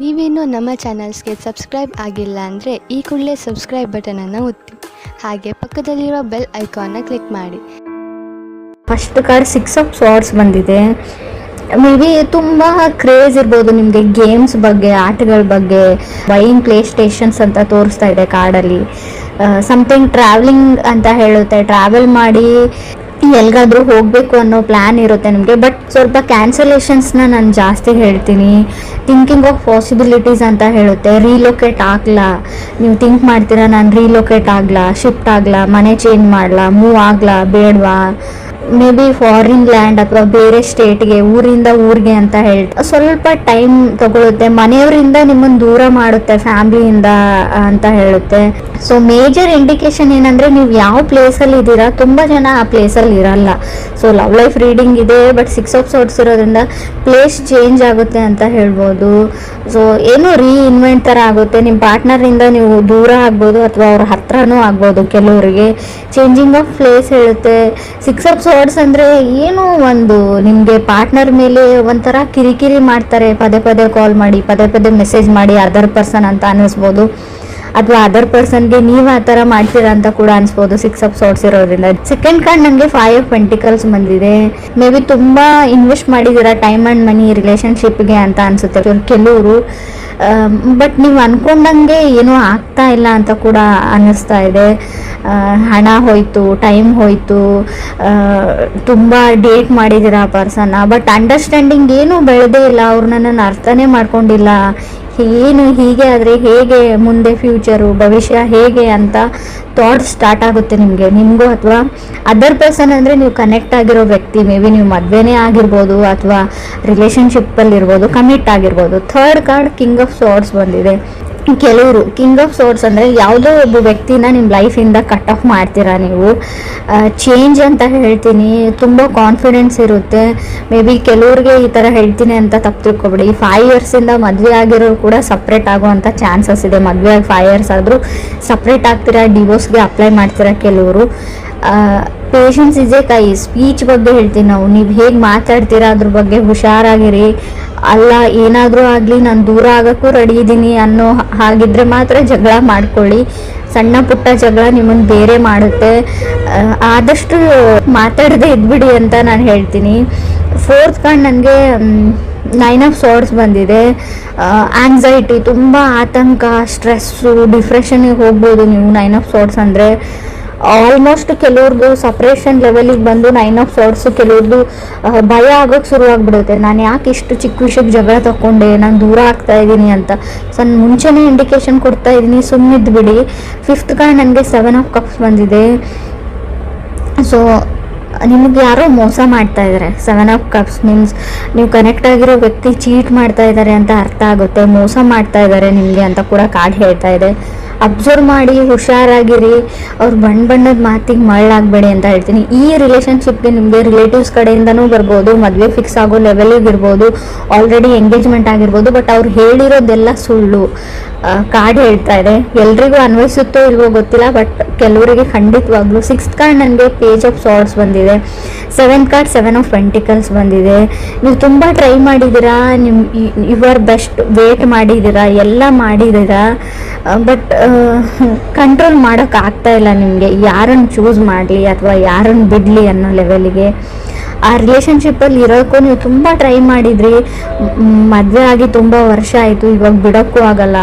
ನೀವೇನು ನಮ್ಮ ಚಾನಲ್ಸ್ಗೆ ಸಬ್ಸ್ಕ್ರೈಬ್ ಆಗಿಲ್ಲ ಅಂದರೆ ಈ ಕೂಡಲೇ ಸಬ್ಸ್ಕ್ರೈಬ್ ಬಟನನ್ನು ಒತ್ತಿ, ಹಾಗೆ ಪಕ್ಕದಲ್ಲಿರುವ ಬೆಲ್ ಐಕಾನ್ನ ಕ್ಲಿಕ್ ಮಾಡಿ. ಫಸ್ಟ್ ಕಾರ್ಡ್ 6 ಆಫ್ ಸ್ವಾರ್ಡ್ಸ್ ಬಂದಿದೆ. ಮೇ ಬಿ ತುಂಬ ಕ್ರೇಜ್ ಇರ್ಬೋದು ನಿಮಗೆ ಗೇಮ್ಸ್ ಬಗ್ಗೆ, ಆಟಗಳ ಬಗ್ಗೆ. ಬೈಯಿಂಗ್ ಪ್ಲೇ ಸ್ಟೇಷನ್ಸ್ ಅಂತ ತೋರಿಸ್ತಾ ಇದೆ ಕಾರ್ಡಲ್ಲಿ. ಸಮಥಿಂಗ್ ಟ್ರಾವೆಲಿಂಗ್ ಅಂತ ಹೇಳುತ್ತೆ, ಟ್ರಾವೆಲ್ ಮಾಡಿ ಎಲ್ಗಾದ್ರೂ ಹೋಗಬೇಕು ಅನ್ನೋ ಪ್ಲ್ಯಾನ್ ಇರುತ್ತೆ ನಿಮಗೆ. ಬಟ್ ಸ್ವಲ್ಪ ಕ್ಯಾನ್ಸಲೇಷನ್ಸ್ನ ನಾನು ಜಾಸ್ತಿ ಹೇಳ್ತೀನಿ. ಥಿಂಕಿಂಗ್ ಆಫ್ ಪಾಸಿಬಿಲಿಟೀಸ್ ಅಂತ ಹೇಳುತ್ತೆ. ರೀಲೊಕೇಟ್ ಆಗಲ್ಲ, ನೀವು ಥಿಂಕ್ ಮಾಡ್ತೀರಾ ನಾನು ರೀಲೊಕೇಟ್ ಆಗಲ್ಲ, ಶಿಫ್ಟ್ ಆಗಲ್ಲ, ಮನೆ ಚೇಂಜ್ ಮಾಡಲ್ಲ, ಮೂವ್ ಆಗಲ್ಲ, ಬೇಡವಾ, ಮೇ ಬಿ ಫಾರಿನ್ ಲ್ಯಾಂಡ್ ಅಥವಾ ಬೇರೆ ಸ್ಟೇಟ್ಗೆ, ಊರಿಂದ ಊರಿಗೆ ಅಂತ ಹೇಳ್ತಾ ಸ್ವಲ್ಪ ಟೈಮ್ ತಗೊಳುತ್ತೆ. ಮನೆಯವರಿಂದ ನಿಮ್ಮನ್ನು ದೂರ ಮಾಡುತ್ತೆ, ಫ್ಯಾಮ್ಲಿಯಿಂದ ಅಂತ ಹೇಳುತ್ತೆ. ಸೊ ಮೇಜರ್ ಇಂಡಿಕೇಶನ್ ಏನಂದರೆ ನೀವು ಯಾವ ಪ್ಲೇಸಲ್ಲಿ ಇದ್ದೀರಾ, ತುಂಬ ಜನ ಆ ಪ್ಲೇಸಲ್ಲಿ ಇರಲ್ಲ. ಸೊ ಲವ್ ಲೈಫ್ ರೀಡಿಂಗ್ ಇದೆ, ಬಟ್ 6 ಆಫ್ ಸ್ವಾರ್ಡ್ಸ್ ಇರೋದ್ರಿಂದ ಪ್ಲೇಸ್ ಚೇಂಜ್ ಆಗುತ್ತೆ ಅಂತ ಹೇಳ್ಬೋದು. ಸೊ ಏನೋ ರೀಇನ್ವೆಂಟ್ ಥರ ಆಗುತ್ತೆ. ನಿಮ್ಮ ಪಾರ್ಟ್ನರಿಂದ ನೀವು ದೂರ ಆಗ್ಬೋದು ಅಥವಾ ಅವ್ರ ಹತ್ರನೂ ಆಗ್ಬೋದು ಕೆಲವರಿಗೆ. ಚೇಂಜಿಂಗ್ ಆಫ್ ಪ್ಲೇಸ್ ಹೇಳುತ್ತೆ. 6 ಆಫ್ ಸ್ವಾರ್ಡ್ಸ್ ಅಂದರೆ ಏನು, ಒಂದು ನಿಮಗೆ ಪಾರ್ಟ್ನರ್ ಮೇಲೆ ಒಂಥರ ಕಿರಿಕಿರಿ ಮಾಡ್ತಾರೆ, ಪದೇ ಪದೇ ಕಾಲ್ ಮಾಡಿ, ಪದೇ ಪದೇ ಮೆಸೇಜ್ ಮಾಡಿ, ಅದರ್ ಪರ್ಸನ್ ಅಂತ ಅನ್ನಿಸ್ಬೋದು. ಅಥವಾ ಅದರ್ ಪರ್ಸನ್ಗೆ ನೀವು ಆ ಥರ ಮಾಡ್ತೀರಾ ಅಂತ ಕೂಡ ಅನ್ಸ್ಬೋದು 6 ಆಫ್ ಸ್ವಾರ್ಡ್ಸ್ ಇರೋದ್ರಿಂದ. ಸೆಕೆಂಡ್ ಕಾರ್ಡ್ ನನಗೆ 5 ಆಫ್ ಪೆಂಟಿಕಲ್ಸ್ ಬಂದಿದೆ. ಮೇ ಬಿ ತುಂಬ ಇನ್ವೆಸ್ಟ್ ಮಾಡಿದ್ದೀರಾ ಟೈಮ್ ಆ್ಯಂಡ್ ಮನಿ ರಿಲೇಷನ್ಶಿಪ್ಗೆ ಅಂತ ಅನಿಸುತ್ತೆ ಕೆಲವರು. ಬಟ್ ನೀವು ಅಂದ್ಕೊಂಡಂಗೆ ಏನೂ ಆಗ್ತಾ ಇಲ್ಲ ಅಂತ ಕೂಡ ಅನ್ನಿಸ್ತಾ ಇದೆ. ಹಣ ಹೋಯಿತು, ಟೈಮ್ ಹೋಯಿತು, ತುಂಬ ಡೇಟ್ ಮಾಡಿದ್ದೀರಾ ಆ ಪರ್ಸನ್ನ. ಬಟ್ ಅಂಡರ್ಸ್ಟ್ಯಾಂಡಿಂಗ್ ಏನೂ ಬೆಳೆದೇ ಇಲ್ಲ, ಅವ್ರು ನನ್ನನ್ನು ಅರ್ಥನೇ ಮಾಡ್ಕೊಂಡಿಲ್ಲ. ಏನು ಹೀಗೆ ಆದರೆ ಹೇಗೆ, ಮುಂದೆ ಫ್ಯೂಚರು ಭವಿಷ್ಯ ಹೇಗೆ ಅಂತ ಥಾಟ್ಸ್ ಸ್ಟಾರ್ಟ್ ಆಗುತ್ತೆ ನಿಮಗೂ ಅಥವಾ ಅದರ್ ಪರ್ಸನ್ ಅಂದರೆ ನೀವು ಕನೆಕ್ಟ್ ಆಗಿರೋ ವ್ಯಕ್ತಿ. ಮೇ ಬಿ ನೀವು ಮದುವೆನೇ ಆಗಿರ್ಬೋದು ಅಥವಾ ರಿಲೇಷನ್ಶಿಪ್ಪಲ್ಲಿರ್ಬೋದು, ಕಮಿಟ್ ಆಗಿರ್ಬೋದು. ಥರ್ಡ್ ಕಾರ್ಡ್ ಕಿಂಗ್ ಆಫ್ ಸ್ವಾರ್ಡ್ಸ್ ಬಂದಿದೆ. ಕೆಲವರು ಕಿಂಗ್ ಆಫ್ ಸ್ವಾರ್ಡ್ಸ್ ಅಂದರೆ ಯಾವುದೋ ಒಬ್ಬ ವ್ಯಕ್ತಿನ ನಿಮ್ಮ ಲೈಫಿಂದ ಕಟ್ ಆಫ್ ಮಾಡ್ತೀರಾ ನೀವು. ಚೇಂಜ್ ಅಂತ ಹೇಳ್ತೀನಿ. ತುಂಬ ಕಾನ್ಫಿಡೆನ್ಸ್ ಇರುತ್ತೆ. ಮೇ ಬಿ ಕೆಲವ್ರಿಗೆ ಈ ಥರ ಹೇಳ್ತೀನಿ ಅಂತ ತಪ್ಪು ತಿಳ್ಕೊಬೇಡಿ. 5 ಇಯರ್ಸಿಂದ ಮದುವೆ ಆಗಿರೋರು ಕೂಡ ಸಪ್ರೇಟ್ ಆಗುವಂಥ ಚಾನ್ಸಸ್ ಇದೆ. ಮದುವೆ ಆಗಿ 5 ಇಯರ್ಸ್ ಆದರೂ ಸಪ್ರೇಟ್ ಆಗ್ತೀರಾ, ಡಿವೋರ್ಸ್ಗೆ ಅಪ್ಲೈ ಮಾಡ್ತೀರಾ ಕೆಲವರು. ಪೇಷನ್ಸ್ ಇಸ್ ಎ ಕೈ. ಸ್ಪೀಚ್ ಬಗ್ಗೆ ಹೇಳ್ತೀನಿ ನಾವು. ನೀವು ಹೇಗೆ ಮಾತಾಡ್ತೀರಾ ಅದ್ರ ಬಗ್ಗೆ ಹುಷಾರಾಗಿರಿ. ಅಲ್ಲ ಏನಾದರೂ ಆಗಲಿ ನಾನು ದೂರ ಆಗೋಕ್ಕೂ ರೆಡಿ ಇದ್ದೀನಿ ಅನ್ನೋ ಹಾಗಿದ್ರೆ ಮಾತ್ರ ಜಗಳ ಮಾಡ್ಕೊಳ್ಳಿ. ಸಣ್ಣ ಪುಟ್ಟ ಜಗಳ ನಿಮ್ಮನ್ನು ಬೇರೆ ಮಾಡುತ್ತೆ. ಆದಷ್ಟು ಮಾತಾಡದೆ ಇದ್ಬಿಡಿ ಅಂತ ನಾನು ಹೇಳ್ತೀನಿ. ಫೋರ್ತ್ ಕಾರ್ಡ್ ನನಗೆ 9 ಆಫ್ ಸ್ವಾರ್ಡ್ಸ್ ಬಂದಿದೆ. ಆಂಗ್ಸೈಟಿ, ತುಂಬ ಆತಂಕ, ಸ್ಟ್ರೆಸ್ಸು, ಡಿಪ್ರೆಷನ್ಗೆ ಹೋಗ್ಬೋದು ನೀವು 9 ಆಫ್ ಸ್ವಾರ್ಡ್ಸ್ ಅಂದರೆ. ಆಲ್ಮೋಸ್ಟ್ ಕೆಲವ್ರದ್ದು ಸಪ್ರೇಷನ್ ಲೆವೆಲಿಗೆ ಬಂದು 9 ಆಫ್ ಸ್ವಾರ್ಡ್ಸು ಕೆಲವ್ರದ್ದು ಭಯ ಆಗೋಕ್ಕೆ ಶುರುವಾಗ್ಬಿಡುತ್ತೆ. ನಾನು ಯಾಕೆ ಇಷ್ಟು ಚಿಕ್ಕ ವಿಷಯಕ್ಕೆ ಜಗಳ ತಗೊಂಡೆ, ನಾನು ದೂರ ಆಗ್ತಾ ಇದ್ದೀನಿ ಅಂತ. ಸೊ ನಾನು ಮುಂಚೆನೇ ಇಂಡಿಕೇಶನ್ ಕೊಡ್ತಾ ಇದ್ದೀನಿ, ಸುಮ್ಮನಿದ್ದು ಬಿಡಿ. ಫಿಫ್ತ್ ಕಾರ್ಡ್ ನನಗೆ 7 ಆಫ್ ಕಪ್ಸ್ ಬಂದಿದೆ. ಸೊ ನಿಮಗೆ ಯಾರೋ ಮೋಸ ಮಾಡ್ತಾ ಇದ್ದಾರೆ. 7 ಆಫ್ ಕಪ್ಸ್ ಮೀನ್ಸ್ ನೀವು ಕನೆಕ್ಟ್ ಆಗಿರೋ ವ್ಯಕ್ತಿ ಚೀಟ್ ಮಾಡ್ತಾ ಇದ್ದಾರೆ ಅಂತ ಅರ್ಥ ಆಗುತ್ತೆ. ಮೋಸ ಮಾಡ್ತಾ ಇದ್ದಾರೆ ನಿಮಗೆ ಅಂತ ಕೂಡ ಕಾರ್ಡ್ ಹೇಳ್ತಾ ಇದೆ. ಅಬ್ಸರ್ವ್ ಮಾಡಿ, ಹುಷಾರಾಗಿರಿ. ಅವ್ರು ಬಣ್ಣದ ಮಾತಿಗೆ ಮಳ್ಳಾಗಬೇಡಿ ಅಂತ ಹೇಳ್ತೀನಿ. ಈ ರಿಲೇಷನ್ಶಿಪ್ಗೆ ನಿಮಗೆ ರಿಲೇಟಿವ್ಸ್ ಕಡೆಯಿಂದನೂ ಬರ್ಬೋದು, ಮದುವೆ ಫಿಕ್ಸ್ ಆಗೋ ಲೆವೆಲಿಗೆ ಇರ್ಬೋದು, ಆಲ್ರೆಡಿ ಎಂಗೇಜ್ಮೆಂಟ್ ಆಗಿರ್ಬೋದು. ಬಟ್ ಅವ್ರು ಹೇಳಿರೋದೆಲ್ಲ ಸುಳ್ಳು ಕಾರ್ಡ್ ಹೇಳ್ತಾ ಇದೆ. ಎಲ್ರಿಗೂ ಅನ್ವಯಿಸುತ್ತೋ ಇಲ್ವೋ ಗೊತ್ತಿಲ್ಲ, ಬಟ್ ಕೆಲವರಿಗೆ ಖಂಡಿತವಾಗ್ಲೂ. 6th ಕಾರ್ಡ್ ನನಗೆ ಪೇಜ್ ಆಫ್ ಸ್ವಾರ್ಡ್ಸ್ ಬಂದಿದೆ. 7th ಕಾರ್ಡ್ 7 ಆಫ್ ಪೆಂಟಿಕಲ್ಸ್ ಬಂದಿದೆ. ನೀವು ತುಂಬ ಟ್ರೈ ಮಾಡಿದ್ದೀರಾ, ಯುವರ್ ಬೆಸ್ಟ್ ವೇಟ್ ಮಾಡಿದ್ದೀರಾ, ಎಲ್ಲ ಮಾಡಿದ್ದೀರಾ. ಬಟ್ ಕಂಟ್ರೋಲ್ ಮಾಡೋಕೆ ಆಗ್ತಾ ಇಲ್ಲ ನಿಮಗೆ. ಯಾರನ್ನು ಚೂಸ್ ಮಾಡಲಿ ಅಥವಾ ಯಾರನ್ನು ಬಿಡಲಿ ಅನ್ನೋ ಲೆವೆಲಿಗೆ. ಆ ರಿಲೇಷನ್ಶಿಪ್ಪಲ್ಲಿ ಇರೋಕ್ಕೂ ನೀವು ತುಂಬ ಟ್ರೈ ಮಾಡಿದ್ರಿ. ಮದುವೆ ಆಗಿ ತುಂಬ ವರ್ಷ ಆಯಿತು, ಇವಾಗ ಬಿಡೋಕ್ಕೂ ಆಗಲ್ಲ.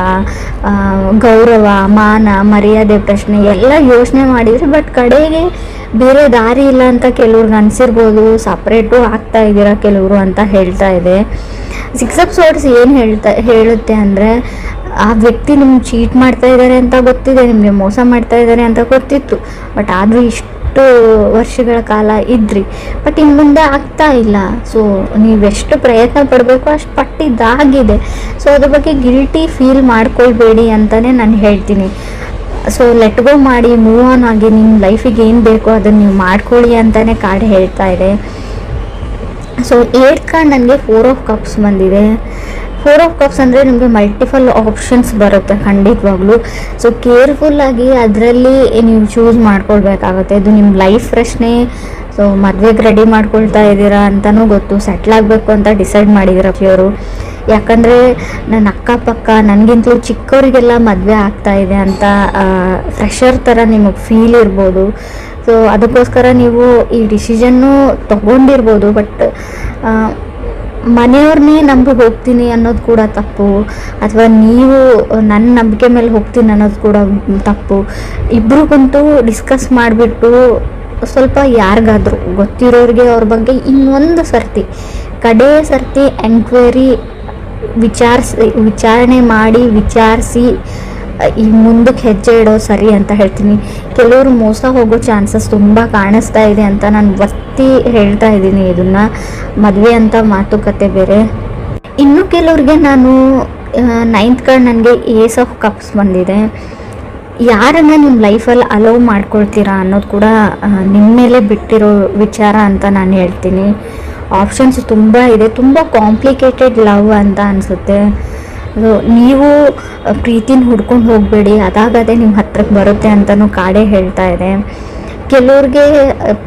ಗೌರವ, ಮಾನ, ಮರ್ಯಾದೆ ಪ್ರಶ್ನೆ ಎಲ್ಲ ಯೋಚನೆ ಮಾಡಿದ್ರಿ. ಬಟ್ ಕಡೆಗೆ ಬೇರೆ ದಾರಿ ಇಲ್ಲ ಅಂತ ಕೆಲವ್ರಿಗೆ ಅನಿಸಿರ್ಬೋದು. ಸಪ್ರೇಟು ಆಗ್ತಾ ಇದ್ದೀರಾ ಕೆಲವರು ಅಂತ ಹೇಳ್ತಾ ಇದೆ. 6 ಆಫ್ ಸ್ವಾರ್ಡ್ಸ್ ಏನು ಹೇಳುತ್ತೆ ಅಂದರೆ, ಆ ವ್ಯಕ್ತಿ ನಿಮ್ಗೆ ಚೀಟ್ ಮಾಡ್ತಾ ಇದ್ದಾರೆ ಅಂತ ಗೊತ್ತಿದೆ, ನಿಮಗೆ ಮೋಸ ಮಾಡ್ತಾ ಇದ್ದಾರೆ ಅಂತ ಗೊತ್ತಿತ್ತು. ಬಟ್ ಆದರೂ ಇಷ್ಟು ವರ್ಷಗಳ ಕಾಲ ಇದ್ರಿ, ಬಟ್ ಇನ್ನು ಮುಂದೆ ಆಗ್ತಾ ಇಲ್ಲ. ಸೊ ನೀವೆಷ್ಟು ಪ್ರಯತ್ನ ಪಡಬೇಕು ಅಷ್ಟು ಪಟ್ಟಿದ್ದಾಗಿದೆ. ಸೊ ಅದ್ರ ಬಗ್ಗೆ ಗಿಲ್ಟಿ ಫೀಲ್ ಮಾಡ್ಕೊಳ್ಬೇಡಿ ಅಂತಲೇ ನಾನು ಹೇಳ್ತೀನಿ. ಸೊ ಲೆಟ್ ಗೋ ಮಾಡಿ, ಮೂವ್ ಆನ್ ಆಗಿ, ನಿಮ್ಮ ಲೈಫಿಗೆ ಏನು ಬೇಕೋ ಅದನ್ನು ನೀವು ಮಾಡ್ಕೊಳ್ಳಿ ಅಂತಲೇ ಕಾರ್ಡ್ ಹೇಳ್ತಾ ಇದೆ. ಸೊ 8th ಕಾರ್ಡ್ ನನಗೆ 4 ಆಫ್ ಕಪ್ಸ್ ಬಂದಿದೆ. 4 ಆಫ್ ಕಪ್ಸ್ ಅಂದರೆ ನಿಮಗೆ ಮಲ್ಟಿಪಲ್ ಆಪ್ಷನ್ಸ್ ಬರುತ್ತೆ ಖಂಡಿತವಾಗ್ಲೂ. ಸೊ ಕೇರ್ಫುಲ್ಲಾಗಿ ಅದರಲ್ಲಿ ನೀವು ಚೂಸ್ ಮಾಡ್ಕೊಳ್ಬೇಕಾಗುತ್ತೆ. ಇದು ನಿಮ್ಮ ಲೈಫ್ ಪ್ರಶ್ನೆ. ಸೊ ಮದುವೆಗೆ ರೆಡಿ ಮಾಡ್ಕೊಳ್ತಾ ಇದ್ದೀರಾ ಅಂತಲೂ ಗೊತ್ತು, ಸೆಟ್ಲ್ ಆಗಬೇಕು ಅಂತ ಡಿಸೈಡ್ ಮಾಡಿದ್ದೀರಾ ಕೆಲವರು. ಯಾಕಂದರೆ ನನ್ನ ಅಕ್ಕಪಕ್ಕ ನನಗಿಂತಲೂ ಚಿಕ್ಕವರಿಗೆಲ್ಲ ಮದುವೆ ಆಗ್ತಾ ಇದೆ ಅಂತ ಫ್ರೆಶರ್ ಥರ ನಿಮಗೆ ಫೀಲ್ ಇರ್ಬೋದು. ಸೊ ಅದಕ್ಕೋಸ್ಕರ ನೀವು ಈ ಡಿಸಿಷನ್ನು ತೊಗೊಂಡಿರ್ಬೋದು. ಬಟ್ ಮನೆಯವ್ರನ್ನೇ ನಂಬಿ ಹೋಗ್ತೀನಿ ಅನ್ನೋದು ಕೂಡ ತಪ್ಪು, ಅಥವಾ ನೀವು ನನ್ನ ನಂಬಿಕೆ ಮೇಲೆ ಹೋಗ್ತೀನಿ ಅನ್ನೋದು ಕೂಡ ತಪ್ಪು. ಇಬ್ರಿಗಂತೂ ಡಿಸ್ಕಸ್ ಮಾಡಿಬಿಟ್ಟು ಸ್ವಲ್ಪ ಯಾರಿಗಾದರೂ ಗೊತ್ತಿರೋರಿಗೆ ಅವ್ರ ಬಗ್ಗೆ ಇನ್ನೊಂದು ಕಡೇ ಸರ್ತಿ ಎಂಕ್ವೈರಿ ವಿಚಾರಣೆ ಮಾಡಿ ವಿಚಾರಿಸಿ ಈ ಮುಂದಕ್ಕೆ ಹೆಜ್ಜೆ ಇಡೋ ಸರಿ ಅಂತ ಹೇಳ್ತೀನಿ. ಕೆಲವರು ಮೋಸ ಹೋಗೋ ಚಾನ್ಸಸ್ ತುಂಬ ಕಾಣಿಸ್ತಾ ಇದೆ ಅಂತ ನಾನು ಒತ್ತಿ ಹೇಳ್ತಾ ಇದ್ದೀನಿ. ಇದನ್ನು ಮದುವೆ ಅಂತ ಮಾತುಕತೆ ಬೇರೆ. ಇನ್ನು ಕೆಲವ್ರಿಗೆ ನಾನು 9th ಕಾರ್ಡ್ ನನಗೆ ಏಸ್ ಆಫ್ ಕಪ್ಸ್ ಬಂದಿದೆ. ಯಾರನ್ನು ನಿಮ್ಮ ಲೈಫಲ್ಲಿ ಅಲೋವ್ ಮಾಡ್ಕೊಳ್ತೀರಾ ಅನ್ನೋದು ಕೂಡ ನಿಮ್ಮ ಮೇಲೆ ಬಿಟ್ಟಿರೋ ವಿಚಾರ ಅಂತ ನಾನು ಹೇಳ್ತೀನಿ. ಆಪ್ಷನ್ಸ್ ತುಂಬ ಇದೆ, ತುಂಬ ಕಾಂಪ್ಲಿಕೇಟೆಡ್ ಲವ್ ಅಂತ ಅನಿಸುತ್ತೆ. ನೀವು ಪ್ರೀತಿನ ಹುಡ್ಕೊಂಡು ಹೋಗಬೇಡಿ, ಅದಾಗದೇ ನಿಮ್ಮ ಹತ್ರಕ್ಕೆ ಬರುತ್ತೆ ಅಂತಲೂ ಕಾಡೇ ಹೇಳ್ತಾ ಇದೆ. ಕೆಲವ್ರಿಗೆ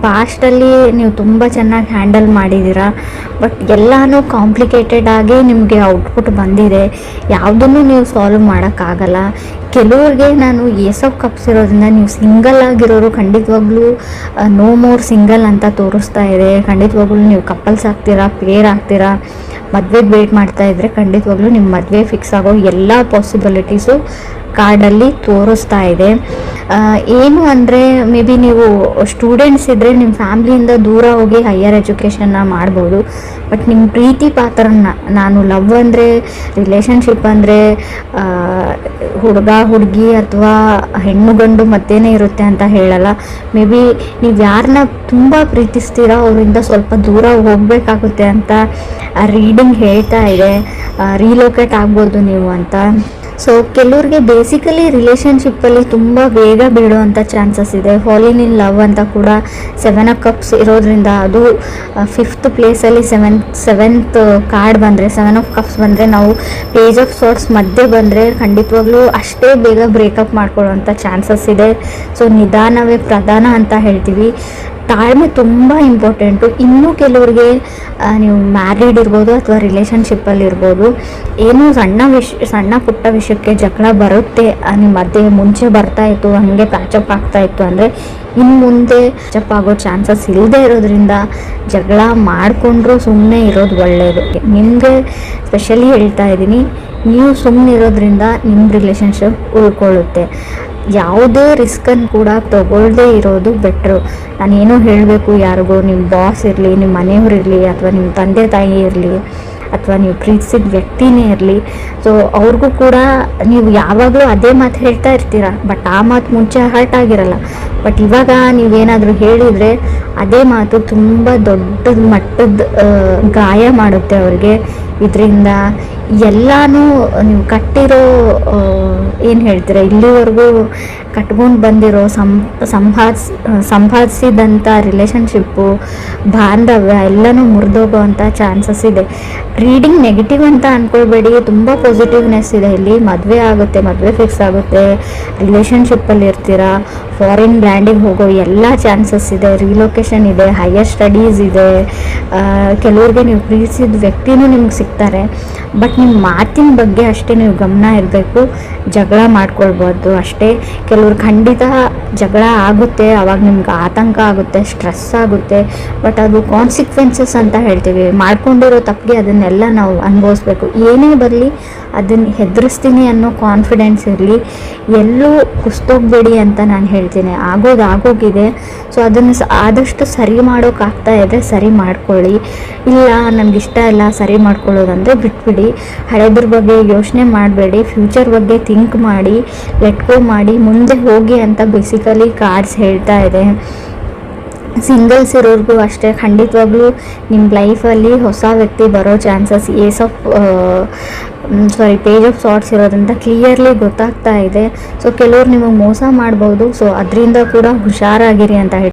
ಪಾಸ್ಟಲ್ಲಿ ನೀವು ತುಂಬ ಚೆನ್ನಾಗಿ ಹ್ಯಾಂಡಲ್ ಮಾಡಿದ್ದೀರಾ, ಬಟ್ ಎಲ್ಲನೂ ಕಾಂಪ್ಲಿಕೇಟೆಡ್ ಆಗಿ ನಿಮಗೆ ಔಟ್ಪುಟ್ ಬಂದಿದೆ, ಯಾವುದನ್ನು ನೀವು ಸಾಲ್ವ್ ಮಾಡೋಕ್ಕಾಗಲ್ಲ. ಕೆಲವ್ರಿಗೆ ನಾನು ಏಸ್ ಆಫ್ ಕಪ್ಸ್ ಇರೋದ್ರಿಂದ ನೀವು ಸಿಂಗಲ್ ಆಗಿರೋರು ಖಂಡಿತವಾಗ್ಲೂ ನೋ ಮೋರ್ ಸಿಂಗಲ್ ಅಂತ ತೋರಿಸ್ತಾ ಇದೆ. ಖಂಡಿತವಾಗ್ಲೂ ನೀವು ಕಪಲ್ಸ್ ಆಗ್ತೀರಾ, ಪೇರ್ ಆಗ್ತೀರಾ. ಮದುವೆಗೆ ವೇಟ್ ಮಾಡ್ತಾ ಇದ್ದರೆ ಖಂಡಿತವಾಗ್ಲೂ ನಿಮ್ಮ ಮದುವೆ ಫಿಕ್ಸ್ ಆಗೋ ಎಲ್ಲ ಪಾಸಿಬಿಲಿಟೀಸು ಕಾರ್ಡಲ್ಲಿ ತೋರಿಸ್ತಾ ಇದೆ. ಏನು ಅಂದರೆ ಮೇ ಬಿ ನೀವು ಸ್ಟೂಡೆಂಟ್ಸ್ ಇದ್ದರೆ ನಿಮ್ಮ ಫ್ಯಾಮ್ಲಿಯಿಂದ ದೂರ ಹೋಗಿ ಹೈಯರ್ ಎಜುಕೇಷನ್ನ ಮಾಡ್ಬೋದು. ಬಟ್ ನಿಮ್ಮ ಪ್ರೀತಿ ಪಾತ್ರನ, ನಾನು ಲವ್ ಅಂದರೆ ರಿಲೇಷನ್ಶಿಪ್ ಅಂದರೆ ಹುಡುಗ ಹುಡುಗಿ ಅಥವಾ ಹೆಣ್ಣು ಗಂಡು ಮತ್ತೇನೇ ಇರುತ್ತೆ ಅಂತ ಹೇಳಲ್ಲ. ಮೇ ಬಿ ನೀವು ಯಾರನ್ನ ತುಂಬ ಪ್ರೀತಿಸ್ತೀರಾ ಅವರಿಂದ ಸ್ವಲ್ಪ ದೂರ ಹೋಗಬೇಕಾಗುತ್ತೆ ಅಂತ ರೀಡಿಂಗ್ ಹೇಳ್ತಾ ಇದೆ. ರೀಲೋಕೇಟ್ ಆಗ್ಬೋದು ನೀವು ಅಂತ. ಸೊ ಕೆಲವ್ರಿಗೆ ಬೇಸಿಕಲಿ ರಿಲೇಷನ್ಶಿಪ್ಪಲ್ಲಿ ತುಂಬ ಬೇಗ ಬೀಳುವಂಥ ಚಾನ್ಸಸ್ ಇದೆ. ಫಾಲಿನ್ ಇನ್ ಲವ್ ಅಂತ ಕೂಡ 7 ಆಫ್ ಕಪ್ಸ್ ಇರೋದ್ರಿಂದ, ಅದು 5th ಪ್ಲೇಸಲ್ಲಿ ಸೆವೆಂತ್ ಕಾರ್ಡ್ ಬಂದರೆ, 7 ಆಫ್ ಕಪ್ಸ್ ಬಂದರೆ, ನಾವು ಪೇಜ್ ಆಫ್ ಸಾರ್ಟ್ಸ್ ಮಧ್ಯೆ ಬಂದರೆ ಖಂಡಿತವಾಗ್ಲೂ ಅಷ್ಟೇ ಬೇಗ ಬ್ರೇಕಪ್ ಮಾಡ್ಕೊಳ್ಳೋವಂಥ ಚಾನ್ಸಸ್ ಇದೆ. ಸೊ ನಿಧಾನವೇ ಪ್ರಧಾನ ಅಂತ ಹೇಳ್ತೀವಿ. ತಾಳ್ಮೆ ತುಂಬ ಇಂಪಾರ್ಟೆಂಟು. ಇನ್ನೂ ಕೆಲವ್ರಿಗೆ ನೀವು ಮ್ಯಾರಿಡ್ ಇರ್ಬೋದು ಅಥವಾ ರಿಲೇಷನ್ಶಿಪ್ಪಲ್ಲಿ ಇರ್ಬೋದು, ಏನೋ ಸಣ್ಣ ಪುಟ್ಟ ವಿಷಯಕ್ಕೆ ಜಗಳ ಬರುತ್ತೆ ನಿಮ್ಮ ಮಧ್ಯೆ. ಮುಂಚೆ ಬರ್ತಾಯಿತ್ತು, ಹಾಗೆ ಪ್ಯಾಚಪ್ ಆಗ್ತಾಯಿತ್ತು ಅಂದರೆ ಇನ್ನು ಮುಂದೆ ಪ್ಯಾಚಪ್ ಆಗೋ ಚಾನ್ಸಸ್ ಇಲ್ಲದೆ ಇರೋದ್ರಿಂದ ಜಗಳ ಮಾಡಿಕೊಂಡ್ರೂ ಸುಮ್ಮನೆ ಇರೋದು ಒಳ್ಳೆಯದು. ನಿಮಗೆ ಸ್ಪೆಷಲಿ ಹೇಳ್ತಾ ಇದ್ದೀನಿ, ನೀವು ಸುಮ್ಮನೆ ಇರೋದ್ರಿಂದ ನಿಮ್ಮ ರಿಲೇಷನ್ಶಿಪ್ ಉಳ್ಕೊಳ್ಳುತ್ತೆ. ಯಾವುದೇ ರಿಸ್ಕನ್ನು ಕೂಡ ತಗೊಳ್ಳದೇ ಇರೋದು ಬೆಟ್ರು. ನಾನೇನೋ ಹೇಳಬೇಕು ಯಾರಿಗೂ, ನಿಮ್ಮ ಬಾಸ್ ಇರಲಿ, ನಿಮ್ಮ ಮನೆಯವ್ರು ಅಥವಾ ನಿಮ್ಮ ತಂದೆ ತಾಯಿ ಇರಲಿ, ಅಥವಾ ನೀವು ಪ್ರೀತಿಸಿದ ವ್ಯಕ್ತಿನೇ ಇರಲಿ. ಸೊ ಅವ್ರಿಗೂ ಕೂಡ ನೀವು ಯಾವಾಗಲೂ ಅದೇ ಮಾತು ಹೇಳ್ತಾ ಇರ್ತೀರ, ಬಟ್ ಆ ಮಾತು ಮುಂಚೆ ಹರ್ಟ್ ಆಗಿರಲ್ಲ. ಬಟ್ ಇವಾಗ ನೀವೇನಾದರೂ ಹೇಳಿದರೆ ಅದೇ ಮಾತು ತುಂಬ ದೊಡ್ಡ ಮಟ್ಟದ ಗಾಯ ಮಾಡುತ್ತೆ ಅವ್ರಿಗೆ. ಇದರಿಂದ ಎಲ್ಲನೂ ನೀವು ಕಟ್ಟಿರೋ ಏನು ಹೇಳ್ತೀರ, ಇಲ್ಲಿವರೆಗೂ ಕಟ್ಕೊಂಡು ಬಂದಿರೋ ಸಂಪಾದಿಸಿದಂಥ ರಿಲೇಷನ್ಶಿಪ್ಪು, ಬಾಂಧವ್ಯ ಎಲ್ಲನೂ ಮುರಿದೋಗೋವಂಥ ಚಾನ್ಸಸ್ ಇದೆ. ರೀಡಿಂಗ್ ನೆಗೆಟಿವ್ ಅಂತ ಅಂದ್ಕೊಳ್ಬೇಡಿ, ತುಂಬ ಪಾಸಿಟಿವ್ನೆಸ್ ಇದೆ ಇಲ್ಲಿ. ಮದುವೆ ಆಗುತ್ತೆ, ಮದುವೆ ಫಿಕ್ಸ್ ಆಗುತ್ತೆ, ರಿಲೇಷನ್ಶಿಪ್ಪಲ್ಲಿ ಇರ್ತೀರಾ, ಫಾರಿನ್ ಲ್ಯಾಂಡಿಗೆ ಹೋಗೋ ಎಲ್ಲ ಚಾನ್ಸಸ್ ಇದೆ, ರಿಲೊಕೇಶನ್ ಇದೆ, ಹೈಯರ್ ಸ್ಟಡೀಸ್ ಇದೆ. ಕೆಲವ್ರಿಗೆ ನೀವು ಪ್ರೀತಿಸಿದ ವ್ಯಕ್ತಿನೂ ನಿಮ್ಗೆ ಸಿಗ್ತಾರೆ. ಬಟ್ ನಿಮ್ಮ ಮಾತಿನ ಬಗ್ಗೆ ಅಷ್ಟೇ ನೀವು ಗಮನ ಇರಬೇಕು, ಜಗಳ ಮಾಡ್ಕೊಳ್ಬಾರ್ದು ಅಷ್ಟೇ. ಕೆಲವ್ರು ಖಂಡಿತ ಜಗಳ ಆಗುತ್ತೆ, ಅವಾಗ ನಿಮ್ಗೆ ಆತಂಕ ಆಗುತ್ತೆ, ಸ್ಟ್ರೆಸ್ ಆಗುತ್ತೆ. ಬಟ್ ಅದು ಕಾನ್ಸಿಕ್ವೆನ್ಸಸ್ ಅಂತ ಹೇಳ್ತೀವಿ. ಮಾಡ್ಕೊಂಡಿರೋ ತಪ್ಪಿಗೆ ಅದನ್ನೆಲ್ಲ ನಾವು ಅನುಭವಿಸ್ಬೇಕು. ಏನೇ ಬರಲಿ ಅದನ್ನು ಹೆದರಿಸ್ತೀನಿ ಅನ್ನೋ ಕಾನ್ಫಿಡೆನ್ಸ್ ಇರಲಿ. ಎಲ್ಲೂ ಕುಸ್ತೋಗ್ಬೇಡಿ ಅಂತ ನಾನು ಹೇಳ್ತೀನಿ. ಆಗೋಗಿದೆ. ಸೊ ಅದನ್ನು ಆದಷ್ಟು ಸರಿ ಮಾಡೋಕ್ಕಾಗ್ತಾ ಇದೆ, ಸರಿ ಮಾಡ್ಕೊಳ್ಳಿ. ಇಲ್ಲ ನನಗಿಷ್ಟ ಇಲ್ಲ ಸರಿ ಮಾಡ್ಕೊಳ್ಳೋದಂದರೆ ಬಿಟ್ಬಿಡಿ. ಹಳೆದ್ರ ಬಗ್ಗೆ ಯೋಚನೆ ಮಾಡಬೇಡಿ, ಫ್ಯೂಚರ್ ಬಗ್ಗೆ ಥಿಂಕ್ ಮಾಡಿ, ಲೆಟ್ ಗೋ ಮಾಡಿ, ಮುಂದೆ ಹೋಗಿ ಅಂತ ಬೇಸಿಕಲಿ ಕಾರ್ಡ್ಸ್ ಹೇಳ್ತಾ ಇದೆ. ಸಿಂಗಲ್ಸ್ ಇರೋರಿಗೂ ಅಷ್ಟೇ, ಖಂಡಿತವಾಗ್ಲೂ ನಿಮ್ಮ ಲೈಫಲ್ಲಿ ಹೊಸ ವ್ಯಕ್ತಿ ಬರೋ ಚಾನ್ಸಸ್ ಪೇಜ್ ಆಫ್ ಸಾರ್ಟ್ಸ್ ಇರೋದ್ರಿಂದ ಕ್ಲಿಯರ್ಲಿ ಗೊತ್ತಾಗ್ತಾ ಇದೆ. ಸೊ ಕೆಲವ್ರು ನಿಮಗೆ ಮೋಸ ಮಾಡ್ಬೋದು. ಸೊ ಅದರಿಂದ ಕೂಡ ಹುಷಾರಾಗಿರಿ ಅಂತ ಹೇಳಿ